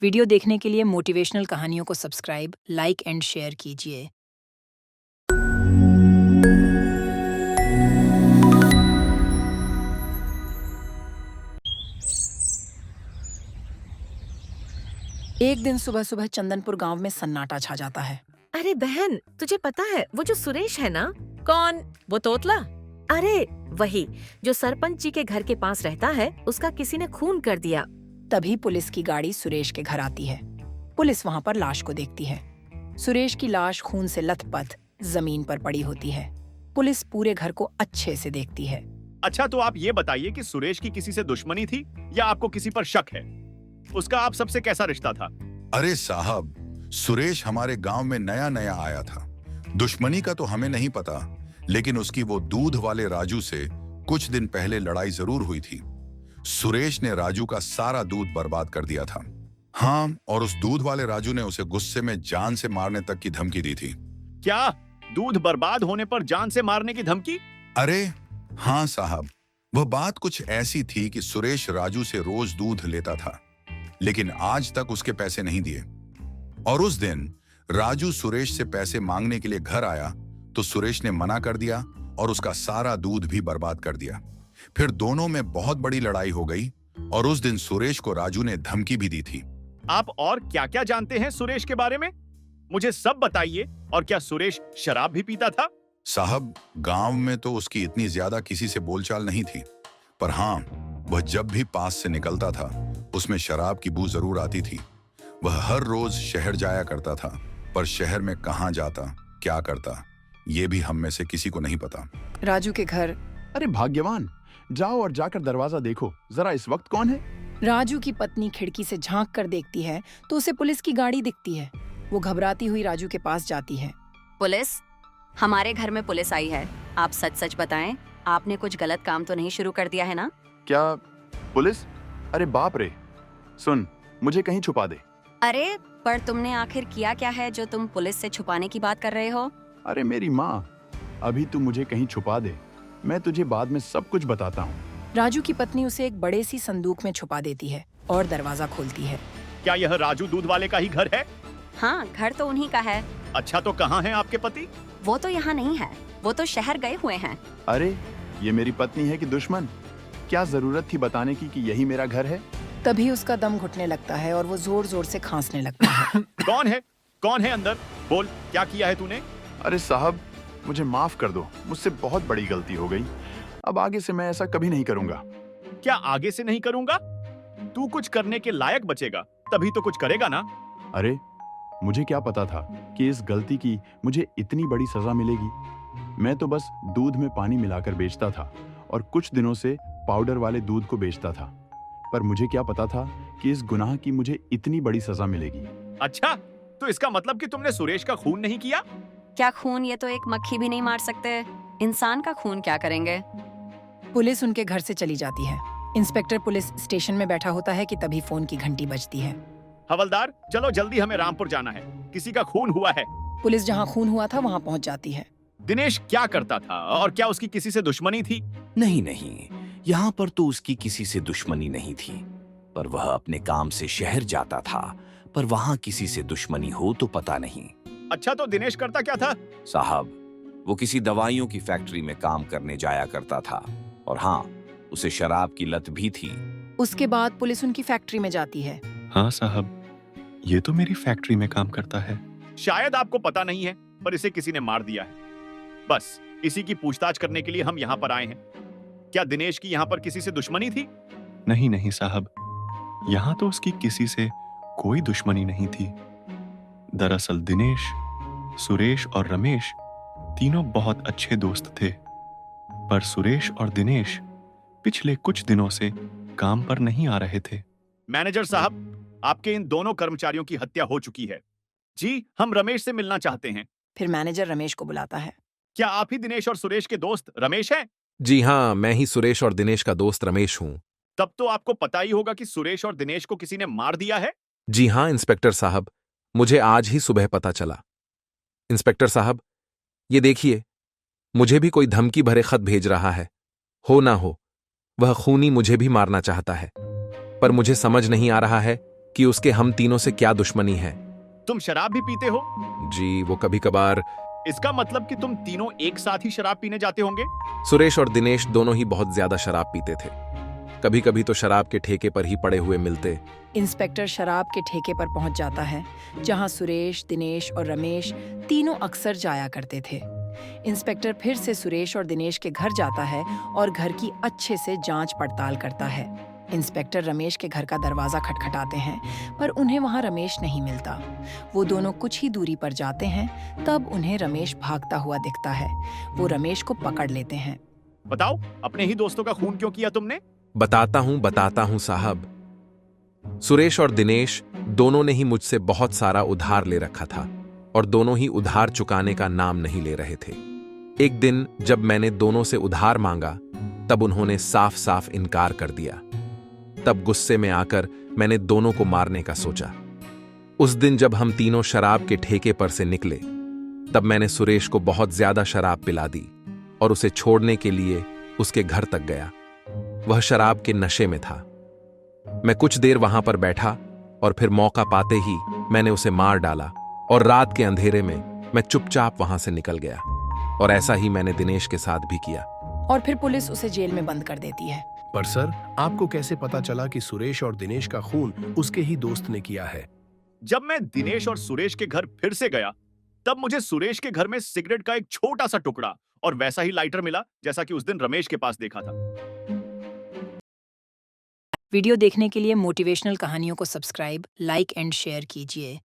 Video देखने के लिए मोटिवेशनल कहानियों को सब्सक्राइब, लाइक एंड शेयर कीजिए। एक दिन सुबह सुबह चंदनपुर गांव में सन्नाटा छा जाता है। अरे बहन, तुझे पता है वो जो सुरेश है ना? कौन? वो तोतला? अरे वही जो सरपंच जी के घर के पास रहता है, उसका किसी ने खून कर दिया। तभी पुलिस की गाड़ी सुरेश के घर आती है। पुलिस वहां पर लाश को देखती है। सुरेश की लाश खून से लथपथ जमीन पर पड़ी होती है। पुलिस पूरे घर को अच्छे से देखती है। अच्छा, तो आप ये बताइए कि सुरेश की किसी से दुश्मनी थी या आपको किसी पर शक है? उसका आप सबसे कैसा रिश्ता था? अरे साहब, सुरेश हमारे गांव में नया नया आया था। दुश्मनी का तो हमें नहीं पता, लेकिन उसकी वो दूध वाले राजू से कुछ दिन पहले लड़ाई जरूर हुई थी। सुरेश ने राजू का सारा दूध बर्बाद कर दिया था। हाँ, और उस दूध वाले राजू ने उसे गुस्से में जान से मारने तक की धमकी दी थी। क्या दूध बर्बाद होने पर जान से मारने की धमकी? अरे हाँ साहब, वह बात कुछ ऐसी थी कि सुरेश राजू से रोज दूध लेता था, लेकिन आज तक उसके पैसे नहीं दिए। और उस दिन राजू सुरेश से पैसे मांगने के लिए घर आया तो सुरेश ने मना कर दिया और उसका सारा दूध भी बर्बाद कर दिया। फिर दोनों में बहुत बड़ी लड़ाई हो गई और उस दिन सुरेश को राजू ने धमकी भी दी थी। आप और क्या क्या जानते हैं सुरेश के बारे में? मुझे सब बताइए। और क्या सुरेश शराब भी पीता था? साहब, गांव में तो उसकी इतनी ज्यादा किसी से बोलचाल नहीं थी, पर हाँ, वह जब भी पास से निकलता था उसमें शराब की बू जरूर आती थी। वह हर रोज शहर जाया करता था, पर शहर में कहाँ जाता, क्या करता, ये भी हम में से किसी को नहीं पता। राजू के घर। अरे भाग्यवान, जाओ और जाकर दरवाजा देखो जरा, इस वक्त कौन है? राजू की पत्नी खिड़की से झांक कर देखती है तो उसे पुलिस की गाड़ी दिखती है। वो घबराती हुई राजू के पास जाती है। पुलिस? हमारे घर में पुलिस आई है। आप सच सच बताएं, आपने कुछ गलत काम तो नहीं शुरू कर दिया है ना? क्या पुलिस? अरे बाप रे, सुन, मुझे कहीं छुपा दे। अरे पर तुमने आखिर किया क्या है जो तुम पुलिस से छुपाने की बात कर रहे हो? अरे मेरी माँ, अभी तू मुझे कहीं छुपा दे, मैं तुझे बाद में सब कुछ बताता हूँ। राजू की पत्नी उसे एक बड़े सी संदूक में छुपा देती है और दरवाजा खोलती है। क्या यह राजू दूध वाले का ही घर है? हाँ, घर तो उन्हीं का है। अच्छा, तो कहाँ हैं आपके पति? वो तो यहाँ नहीं है, वो तो शहर गए हुए हैं। अरे ये मेरी पत्नी है कि दुश्मन? क्या जरूरत थी बताने की कि यही मेरा घर है? तभी उसका दम घुटने लगता है और वो जोर जोर से खांसने लगता है। कौन है? कौन है अंदर? बोल, क्या किया है तूने? अरे साहब, मुझे माफ कर दो, मुझसे बहुत बड़ी गलती हो गई। अब आगे से मैं ऐसा कभी नहीं करूंगा। क्या आगे से नहीं करूंगा? तू कुछ करने के लायक बचेगा तभी तो कुछ करेगा ना। अरे मुझे क्या पता था कि इस गलती की मुझे इतनी बड़ी सजा मिलेगी। मैं तो बस दूध में पानी मिलाकर बेचता था और कुछ दिनों से पाउडर वाले दूध को बेचता था, पर मुझे क्या पता था कि इस गुनाह की मुझे इतनी बड़ी सजा मिलेगी। अच्छा, तो इसका मतलब कि तुमने सुरेश का खून नहीं किया? क्या खून? ये तो एक मक्खी भी नहीं मार सकते। इंसान का खून क्या करेंगे? पुलिस उनके घर से चली जाती है। इंस्पेक्टर पुलिस स्टेशन में बैठा होता है कि तभी फोन की घंटी बजती है। हवलदार, चलो जल्दी, हमें रामपुर जाना है, किसी का खून हुआ है। पुलिस जहाँ खून हुआ था वहाँ पहुँच जाती है। दिनेश क्या करता था और क्या उसकी किसी से दुश्मनी थी? नहीं नहीं, यहाँ पर तो उसकी किसी से दुश्मनी नहीं थी, पर वह अपने काम से शहर जाता था, पर वहाँ किसी से दुश्मनी हो तो पता नहीं। अच्छा, तो दिनेश करता क्या था? साहब, वो किसी दवाइयों की फैक्ट्री में काम करने जाया करता था और हाँ, उसे शराब की लत भी थी। उसके बाद पुलिस उनकी फैक्ट्री में जाती है। हाँ साहब, ये तो मेरी फैक्ट्री में काम करता है। शायद आपको पता नहीं है, पर इसे किसी ने मार दिया है। बस इसी की पूछताछ करने के लिए हम यहाँ पर आए हैं। क्या दिनेश की यहाँ पर किसी से दुश्मनी थी? नहीं नहीं साहब, यहाँ तो उसकी किसी से कोई दुश्मनी नहीं थी। दरअसल दिनेश, सुरेश और रमेश तीनों बहुत अच्छे दोस्त थे, पर सुरेश और दिनेश पिछले कुछ दिनों से काम पर नहीं आ रहे थे। मैनेजर साहब, आपके इन दोनों कर्मचारियों की हत्या हो चुकी है। जी, हम रमेश से मिलना चाहते हैं। फिर मैनेजर रमेश को बुलाता है। क्या आप ही दिनेश और सुरेश के दोस्त रमेश हैं? जी हाँ, मैं ही सुरेश और दिनेश का दोस्त रमेश हूँ। तब तो आपको पता ही होगा कि सुरेश और दिनेश को किसी ने मार दिया है। जी हाँ इंस्पेक्टर साहब, मुझे आज ही सुबह पता चला। इंस्पेक्टर साहब, ये देखिए, मुझे भी कोई धमकी भरे खत भेज रहा है। हो ना हो, वह खूनी मुझे भी मारना चाहता है, पर मुझे समझ नहीं आ रहा है कि उसके हम तीनों से क्या दुश्मनी है। तुम शराब भी पीते हो? जी, वो कभी कभार। इसका मतलब कि तुम तीनों एक साथ ही शराब पीने जाते होंगे? सुरेश और दिनेश दोनों ही बहुत ज्यादा शराब पीते थे। कभी कभी तो शराब के ठेके पर ही पड़े हुए मिलते। इंस्पेक्टर शराब के ठेके पर पहुंच जाता है, जहां सुरेश, दिनेश और रमेश तीनों अक्सर जाया करते थे। इंस्पेक्टर फिर से सुरेश और दिनेश के घर जाता है और घर की अच्छे से जांच पड़ताल करता है। इंस्पेक्टर रमेश के घर का दरवाजा खटखटाते हैं, पर उन्हें वहां रमेश नहीं मिलता। वो दोनों कुछ ही दूरी पर जाते हैं, तब उन्हें रमेश भागता हुआ दिखता है। वो रमेश को पकड़ लेते हैं। बताओ, अपने ही दोस्तों का खून क्यों किया तुमने? बताता हूं साहब। सुरेश और दिनेश दोनों ने ही मुझसे बहुत सारा उधार ले रखा था और दोनों ही उधार चुकाने का नाम नहीं ले रहे थे। एक दिन जब मैंने दोनों से उधार मांगा, तब उन्होंने साफ साफ इनकार कर दिया। तब गुस्से में आकर मैंने दोनों को मारने का सोचा। उस दिन जब हम तीनों शराब के ठेके पर से निकले, तब मैंने सुरेश को बहुत ज्यादा शराब पिला दी और उसे छोड़ने के लिए उसके घर तक गया। वह शराब के नशे में था। मैं कुछ देर वहां पर बैठा और फिर मौका पाते ही मैंने उसे मार डाला और रात के अंधेरे में मैं चुपचाप वहां से निकल गया। और ऐसा ही मैंने दिनेश के साथ भी किया। और फिर पुलिस उसे जेल में बंद कर देती है। पर सर, आपको कैसे पता चला कि सुरेश और दिनेश का खून उसके ही दोस्त ने किया है? जब मैं दिनेश और सुरेश के घर फिर से गया, तब मुझे सुरेश के घर में सिगरेट का एक छोटा सा टुकड़ा और वैसा ही लाइटर मिला जैसा कि उस दिन रमेश के पास देखा था। वीडियो देखने के लिए मोटिवेशनल कहानियों को सब्सक्राइब, लाइक एंड शेयर कीजिए।